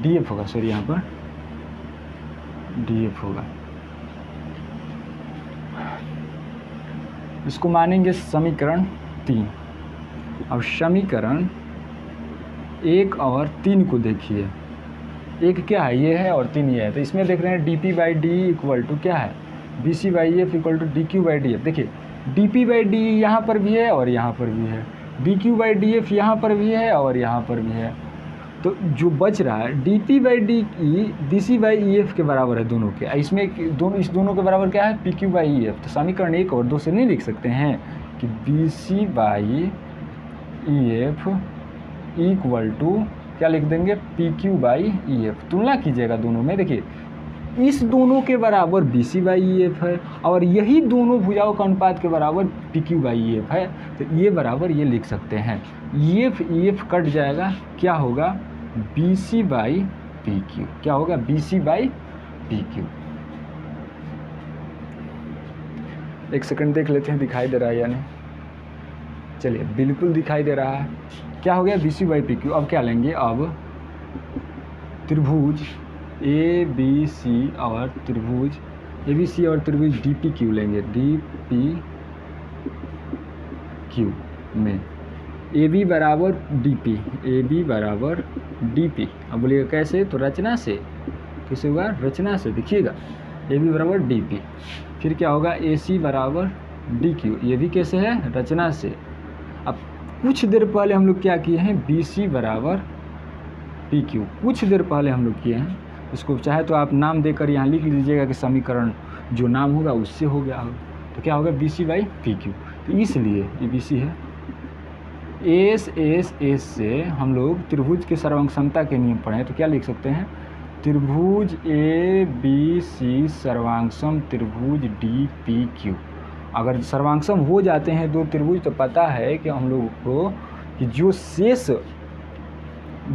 DF होगा, sorry यहाँ पर DF होगा। इसको मानेंगे समीकरण 3। अब समीकरण 1 और 3 को देखिए, 1 क्या है, ये है, और 3 ये है। तो इसमें देख रहे हैं DP by DE equal to क्या है, BC by EF equal to DQ by DF। देखिए DP बाई DE यहाँ पर भी है और यहाँ पर भी है, DQ बाई DF यहाँ पर भी है और यहाँ पर भी है। तो जो बच रहा है DP by DE BC by EF के बराबर है दोनों के। इसमें इस दोनों के बराबर क्या है, PQ बाई EF। तो समीकरण 1 और 2 से नहीं लिख सकते हैं कि BC by EF equal to क्या लिख देंगे, PQ बाई EF। तुलना कीजिएगा दोनों में, देखिए इस दोनों के बराबर BC बाई EF है और यही दोनों भुजाओं का अनुपात के बराबर PQ बाई EF है। तो ये बराबर ये लिख सकते हैं, EF कट जाएगा, क्या होगा, BC बाई PQ, क्या होगा, BC बाई PQ। एक सेकंड देख लेते हैं दिखाई दे रहा है या नहीं। चलिए बिल्कुल दिखाई दे रहा है, क्या हो गया, BC बाई PQ। अब क्या लेंगे, अब त्रिभुज ABC और त्रिभुज ABC और त्रिभुज DPQ लेंगे, DPQ में AB बराबर DP, AB बराबर DP। अब बोलिएगा कैसे, तो रचना से, कैसे होगा, रचना से, देखिएगा AB बराबर DP। फिर क्या होगा, AC बराबर DQ, ये भी कैसे है, रचना से। अब कुछ देर पहले हम लोग क्या किए हैं, BC बराबर PQ, कुछ देर पहले हम लोग किए हैं। इसको चाहे तो आप नाम देकर यहाँ लिख लीजिएगा कि समीकरण जो नाम होगा उससे हो गया होगा। तो क्या होगा, BC बाई PQ। तो इसलिए ये BC है। S से हम लोग त्रिभुज के सर्वांग समता के नियम पढ़े, तो क्या लिख सकते हैं, त्रिभुज ABC सर्वांगसम त्रिभुज DPQ। अगर सर्वांगसम हो जाते हैं दो त्रिभुज तो पता है कि हम लोग को कि जो शेष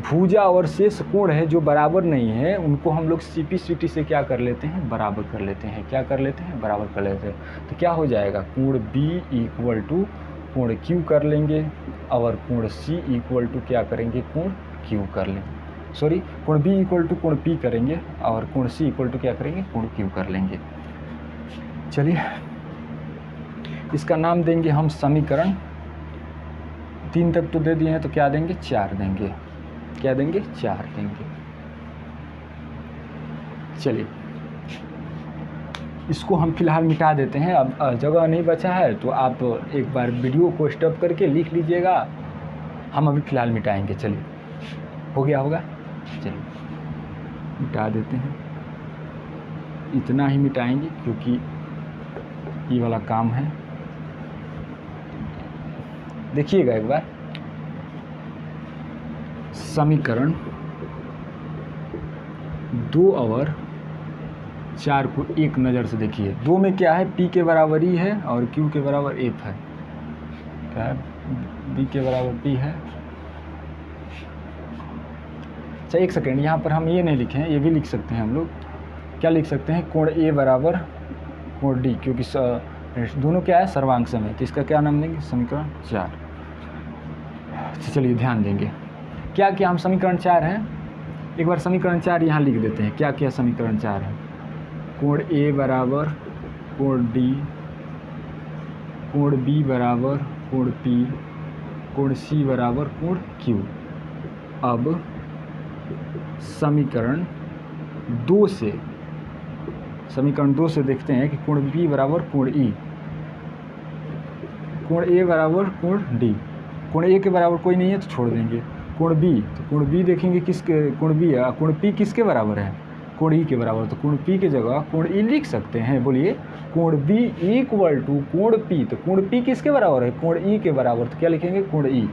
भुजा और शेष कोण है जो बराबर नहीं है उनको हम लोग CP से क्या कर लेते हैं, बराबर कर लेते हैं। क्या कर लेते हैं, बराबर कर लेते हैं। तो क्या हो जाएगा, कोण B इक्वल टू कोण Q कर लेंगे और कोण C इक्वल टू क्या करेंगे, कोण Q कर लेंगे। सॉरी, कोण B इक्वल टू कोण P करेंगे और कोण C इक्वल टू क्या करेंगे, कोण Q कर लेंगे। चलिए इसका नाम देंगे हम समीकरण 3 तक तो दे दिए हैं, तो क्या देंगे, 4 देंगे। क्या देंगे, 4 देंगे। चलिए इसको हम फिलहाल मिटा देते हैं। अब जगह नहीं बचा है तो आप एक बार वीडियो को स्टॉप करके लिख लीजिएगा, हम अभी फ़िलहाल मिटाएंगे। चलिए हो गया होगा, चलिए मिटा देते हैं। इतना ही मिटाएंगे क्योंकि ये वाला काम है। देखिएगा एक बार, समीकरण 2 और 4 को एक नज़र से देखिए। 2 में क्या है, P के बराबर E है और Q के बराबर F है। क्या है, B के बराबर P है। अच्छा एक सेकेंड, यहाँ पर हम ये नहीं लिखे हैं, ये भी लिख सकते हैं हम लोग। क्या लिख सकते हैं, कोण A बराबर कोण D, क्योंकि दोनों क्या है, सर्वांगसम है। तो इसका क्या नाम देंगे, समीकरण 4। चलिए ध्यान देंगे, क्या क्या हम समीकरण 4 हैं, एक बार समीकरण 4 यहाँ लिख देते हैं। क्या क्या समीकरण 4 है, कोण A बराबर कोण D, कोण B बराबर कोण P, कोण C बराबर कोण Q। अब समीकरण 2 से देखते हैं कि कोण B बराबर कोण E, कोण A बराबर कोण D। कोण A के बराबर कोई नहीं है तो छोड़ देंगे। कोण B, तो कोण B देखेंगे किसके, कोण B है, कोण P किसके बराबर है, कोण ई के बराबर, तो कोण पी की जगह कोण ई लिख सकते हैं। बोलिए कोण बी इक्वल टू कोण पी, तो कोण पी किसके बराबर है, कोण ई के बराबर, तो क्या लिखेंगे कोण ई।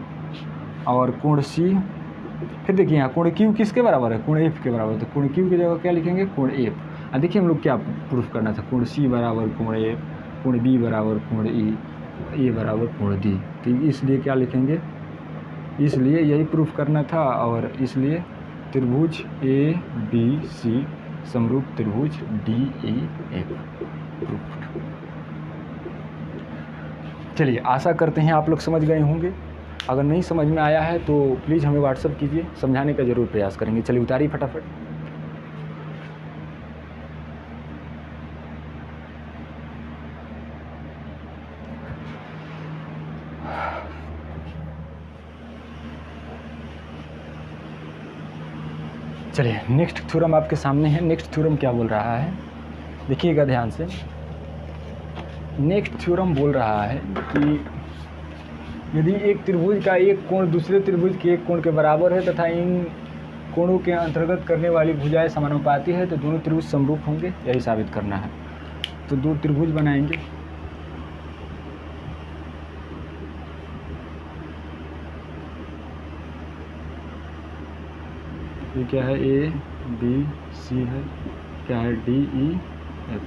और कोण सी, फिर देखिए यहाँ कोण क्यू किसके बराबर है, कोण एफ के बराबर, तो कोण क्यू की जगह क्या लिखेंगे कोण एफ। अब देखिए हम लोग क्या प्रूफ करना था, कोण सी बराबर कोण एफ, कोण बी बराबर कोण ई, ए बराबर कोण डी, तो इसलिए क्या लिखेंगे, इसलिए यही प्रूफ करना था। और इसलिए त्रिभुज ए बी सी समरूप त्रिभुज डी ई एफ प्रूफ। चलिए आशा करते हैं आप लोग समझ गए होंगे। अगर नहीं समझ में आया है तो प्लीज़ हमें व्हाट्सअप कीजिए, समझाने का ज़रूर प्रयास करेंगे। चलिए उतारिए फटाफट। चलिए नेक्स्ट थ्योरम आपके सामने है। नेक्स्ट थ्योरम क्या बोल रहा है, देखिएगा ध्यान से। नेक्स्ट थ्योरम बोल रहा है कि यदि एक त्रिभुज का एक कोण दूसरे त्रिभुज के एक कोण के बराबर है तथा इन कोणों के अंतर्गत करने वाली भुजाएं समानुपाती है तो दोनों त्रिभुज समरूप होंगे, यही साबित करना है। तो दो त्रिभुज बनाएंगे, ये क्या है, ए बी सी है, क्या है D E F,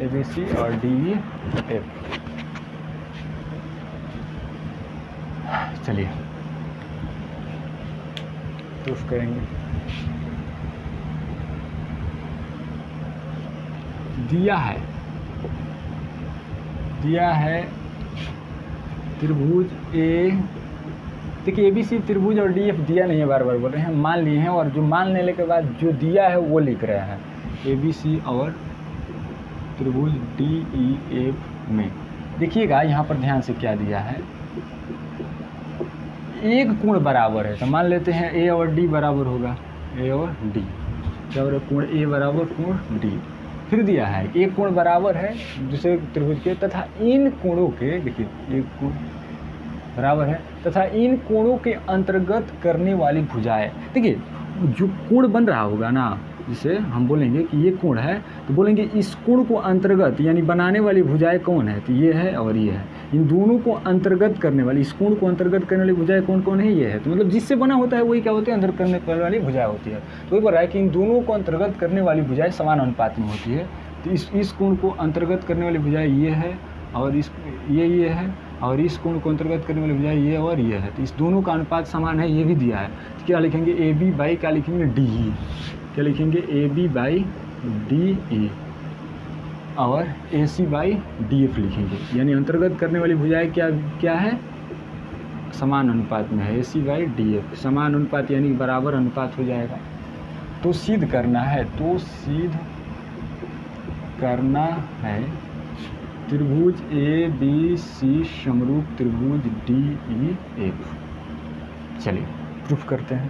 A B C और डी ई एफ। चलिए प्रूफ करेंगे। दिया है त्रिभुज ए, देखिए ABC त्रिभुज और DF दिया नहीं है, बार बार बोल रहे हैं, मान लिए हैं। और जो मान लेने के बाद जो दिया है वो लिख रहे हैं, ABC और त्रिभुज DEF में। देखिएगा यहाँ पर ध्यान से क्या दिया है, एक कोण बराबर है, तो मान लेते हैं A और D बराबर होगा, A और D बराबर कोण A बराबर कोण D। फिर दिया है एक कोण बराबर है दूसरे त्रिभुज के तथा इन कोणों के, देखिए एक कोण बराबर है तथा इन कोणों के अंतर्गत करने वाली भुजाएं। देखिए जो कोण बन रहा होगा ना, जिसे हम बोलेंगे कि ये कोण है, तो बोलेंगे इस कोण को अंतर्गत यानी बनाने वाली भुजाएं कौन है, तो ये है और ये है। इन दोनों को अंतर्गत करने वाली, इस कोण को अंतर्गत करने वाली भुजाएं कौन कौन है, ये है। तो मतलब जिससे बना होता है वही क्या होती है, अंतर करने वाली भुजाएं होती है। तो ये बोल रहा है कि इन दोनों को अंतर्गत करने वाली भुजाएं समान अनुपात में होती है। तो इस कोण को अंतर्गत करने वाली भुजाएं ये है और इस ये है, और इस कोण को अंतर्गत करने वाली भुजाएं ये और ये है। तो इस दोनों का अनुपात समान है, ये भी दिया है। तो क्या लिखेंगे, ए बी बाई क्या लिखेंगे डी ई, क्या लिखेंगे A B by D E और A C by D F लिखेंगे। यानी अंतर्गत करने वाली भुजाएं क्या है, समान अनुपात में है, A C by D F. समान अनुपात यानी बराबर अनुपात हो जाएगा। तो सिद्ध करना है त्रिभुज ए बी सी समरूप त्रिभुज डी ई एफ। चलिए प्रूफ करते हैं।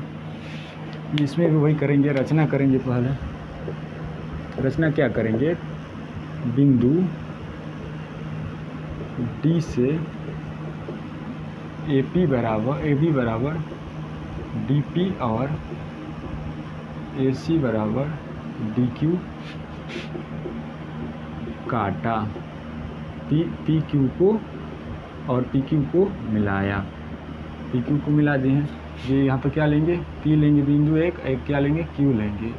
इसमें भी वही करेंगे, रचना करेंगे। पहले रचना क्या करेंगे, बिंदु डी से ए बी बराबर डी पी और ए सी बराबर डी क्यू काटा, पी क्यू को और पी क्यू को मिलाया, पी क्यू को मिला दिए हैं। ये यहाँ पर क्या लेंगे, पी लेंगे बिंदु एक क्या लेंगे, क्यू लेंगे।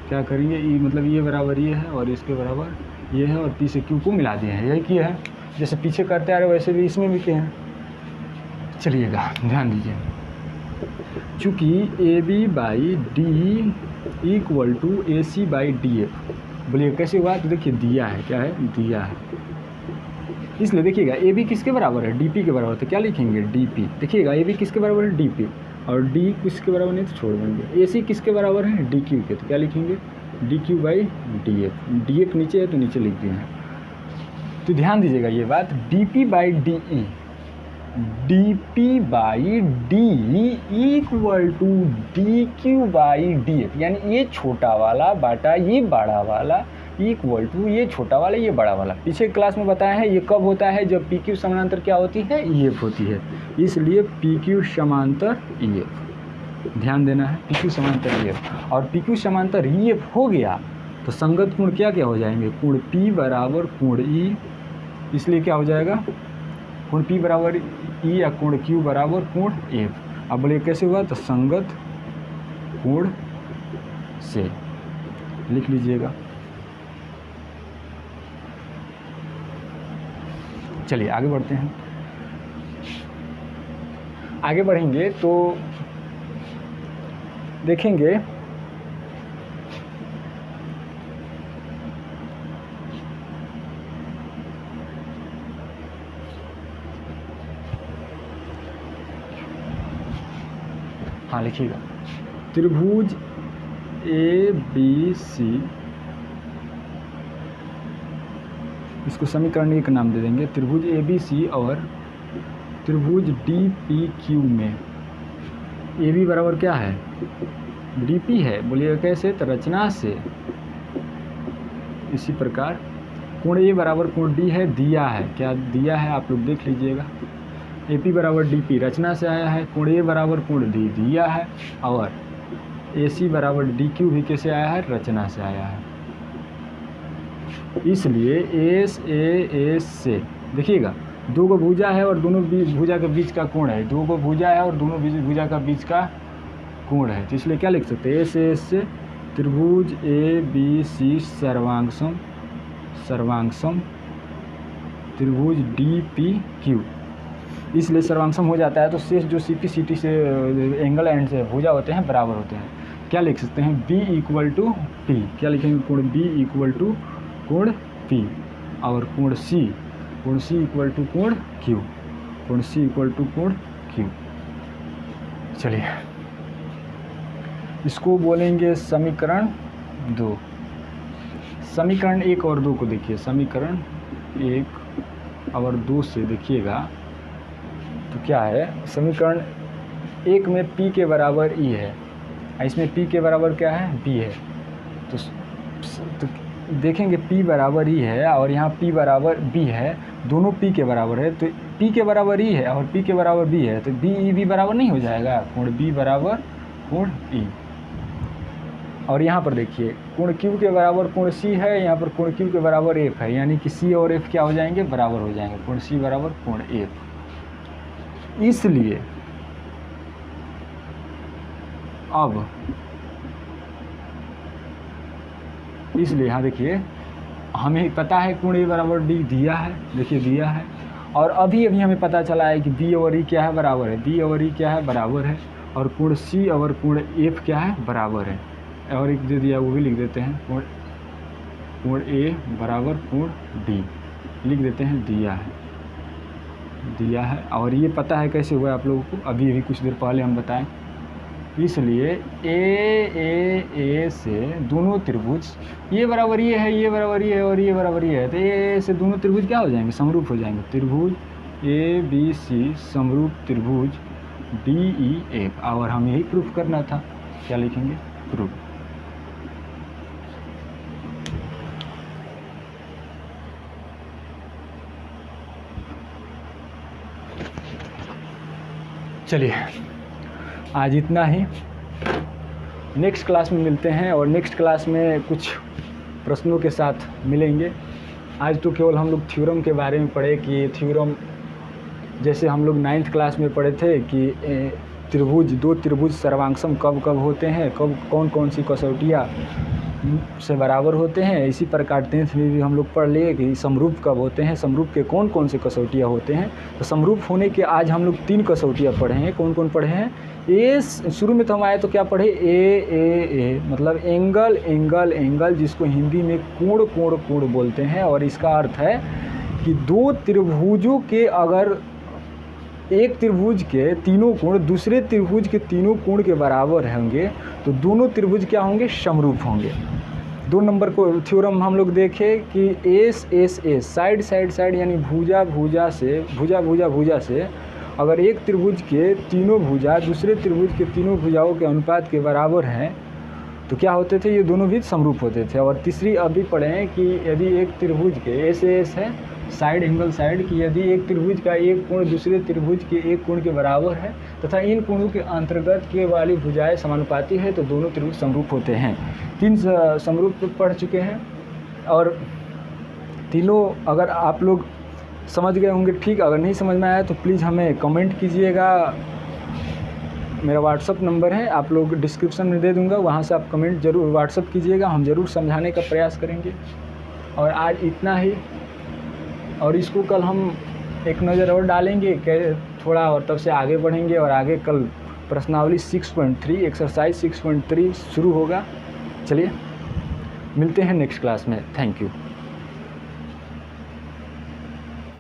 क्या करेंगे, ई मतलब ये बराबर ये है और इसके बराबर ये है, और पी से क्यू को मिला दिए हैं। यही किया है, जैसे पीछे करते आ रहे वैसे भी इसमें भी किए हैं। चलिएगा ध्यान दीजिए, चूँकि A B by D equal to A C by D F. बोलिए कैसे हुआ, तो देखिए दिया है, क्या है, दिया है। इसलिए देखिएगा ए बी किसके बराबर है, डी पी के बराबर, तो क्या लिखेंगे डी पी। देखिएगा ए बी किसके बराबर है, डी पी, और डी किसके बराबर नहीं तो छोड़ देंगे। ए सी किसके बराबर है, डी क्यू के, तो क्या लिखेंगे D Q by D F. D F नीचे है तो नीचे लिख दिए हैं। तो ध्यान दीजिएगा ये बात, D P by D E, D P by D equal to D Q by D F. यानी ये छोटा वाला बाटा ये बड़ा वाला इक्वल टू ये छोटा वाला ये बड़ा वाला। पीछे क्लास में बताया है ये कब होता है, जब पी क्यू समानांतर क्या होती है, ई एफ होती है। इसलिए पी क्यू समांतर ई एफ। ध्यान देना है, PQ समांतर EF, और PQ समांतर EF हो गया तो संगत कोण क्या क्या हो जाएंगे, कोण P बराबर कोण E, इसलिए क्या हो जाएगा, कोण P बराबर E या कोण Q बराबर कोण F। अब बोलिए कैसे हुआ, तो संगत कोण से लिख लीजिएगा। चलिए आगे बढ़ते हैं। आगे बढ़ेंगे तो देखेंगे हाँ लिखिएगा, त्रिभुज ABC, इसको समीकरण एक नाम दे देंगे, त्रिभुज ABC और त्रिभुज DPQ में AB बराबर क्या है, DP है। बोलिएगा कैसे, तो रचना से इसी प्रकार कोण A बराबर कोण D है, दिया है, क्या दिया है आप लोग देख लीजिएगा। AP बराबर DP रचना से आया है, कोण A बराबर कोण D दिया है, और AC बराबर DQ भी कैसे आया है, रचना से आया है। इसलिए SAS से देखिएगा दो गो भुजा है और दोनों भुजा के बीच का कोण है, दो गो भुजा है और दोनों भुजा का बीच का कोण है, तो इसलिए क्या लिख सकते हैं, SAS से त्रिभुज ABC सर्वांगसम सर्वांगसम त्रिभुज DPQ, इसलिए सर्वांगसम हो जाता है तो शेष जो CP CT से एंगल एंड से भुजा होते हैं बराबर होते हैं। क्या लिख सकते हैं, B इक्वल टू P, क्या लिखेंगे, कोण B इक्वल टू कोण P, और कोण C इक्वल टू कोण Q, कोण C इक्वल टू कोण Q। चलिए इसको बोलेंगे समीकरण 2। समीकरण 1 और 2 को देखिए, समीकरण 1 और 2 से देखिएगा तो क्या है, समीकरण 1 में P के बराबर E है, इसमें P के बराबर क्या है, B है, तो देखेंगे P बराबर E है और यहाँ P बराबर B है, दोनों P के बराबर है, तो P के बराबर E है और P के बराबर B है, तो BEB बराबर नहीं हो जाएगा, कोण B बराबर कोण E। और यहाँ पर देखिए कोण Q के बराबर कोण C है, यहाँ पर कोण Q के बराबर F है, यानी कि C और F क्या हो जाएंगे, बराबर हो जाएंगे, कोण C बराबर कोण F। इसलिए अब इसलिए यहाँ देखिए हमें पता है कोण A बराबर D दिया है, देखिए दिया है, और अभी हमें पता चला है कि B और E क्या है, बराबर है, B और E क्या है, बराबर है, और कोण C और कोण F क्या है, बराबर है, और एक दे दिया वो भी लिख देते हैं, कोण A बराबर कोण D लिख देते हैं, दिया है, और ये पता है कैसे हुआ आप लोगों को, अभी कुछ देर पहले हम बताएं। इसलिए A से दोनों त्रिभुज, ये बराबर ये है, ये बराबर ये है और ये बराबर ये है, तो A से दोनों त्रिभुज क्या हो जाएंगे, समरूप हो जाएंगे, त्रिभुज ABC समरूप त्रिभुज DEF, और हम यही प्रूफ करना था, क्या लिखेंगे, प्रूफ। चलिए आज इतना ही, नेक्स्ट क्लास में मिलते हैं और नेक्स्ट क्लास में कुछ प्रश्नों के साथ मिलेंगे। आज तो केवल हम लोग थ्योरम के बारे में पढ़े कि थ्योरम जैसे हम लोग 9th क्लास में पढ़े थे कि त्रिभुज, दो त्रिभुज सर्वांगसम कब कब होते हैं, कब कौन कौन सी कसौटियाँ से बराबर होते हैं, इसी प्रकार 10th में भी हम लोग पढ़ लिए कि समरूप कब होते हैं, समरूप के कौन कौन से कसौटियाँ होते हैं। तो समरूप होने के आज हम लोग 3 कसौटियाँ पढ़े हैं, कौन कौन पढ़े हैं, शुरू में तो हम आए तो क्या पढ़े, ए मतलब एंगल एंगल एंगल, जिसको हिंदी में कोण कोण कोण बोलते हैं, और इसका अर्थ है कि दो त्रिभुजों के अगर एक त्रिभुज के तीनों कोण दूसरे त्रिभुज के तीनों कोण के बराबर होंगे तो दोनों त्रिभुज क्या होंगे, समरूप होंगे। 2 नंबर को थ्योरम हम लोग देखें कि एस साइड साइड साइड यानी भुजा भुजा से अगर एक त्रिभुज के तीनों भुजा दूसरे त्रिभुज के तीनों भुजाओं के अनुपात के बराबर हैं तो क्या होते थे, ये दोनों भी समरूप होते थे। और तीसरी अभी पढ़े हैं कि यदि एक त्रिभुज के एस है साइड एंगल साइड कि यदि एक त्रिभुज का एक कोण दूसरे त्रिभुज के एक कोण के बराबर है तथा इन कोणों के अंतर्गत के वाली भुजाएं समानुपाती है तो दोनों त्रिभुज समरूप होते हैं। 3 समरूप पढ़ चुके हैं और तीनों अगर आप लोग समझ गए होंगे ठीक। अगर नहीं समझ में आया तो प्लीज़ हमें कमेंट कीजिएगा। मेरा व्हाट्सअप नंबर है, आप लोग डिस्क्रिप्शन में दे दूंगा, वहाँ से आप कमेंट ज़रूर व्हाट्सअप कीजिएगा, हम ज़रूर समझाने का प्रयास करेंगे। और आज इतना ही, और इसको कल हम एक नज़र और डालेंगे कि थोड़ा और तब से आगे बढ़ेंगे और आगे कल प्रश्नावली 6.3 एक्सरसाइज 6.3 शुरू होगा। चलिए मिलते हैं नेक्स्ट क्लास में। Thank you.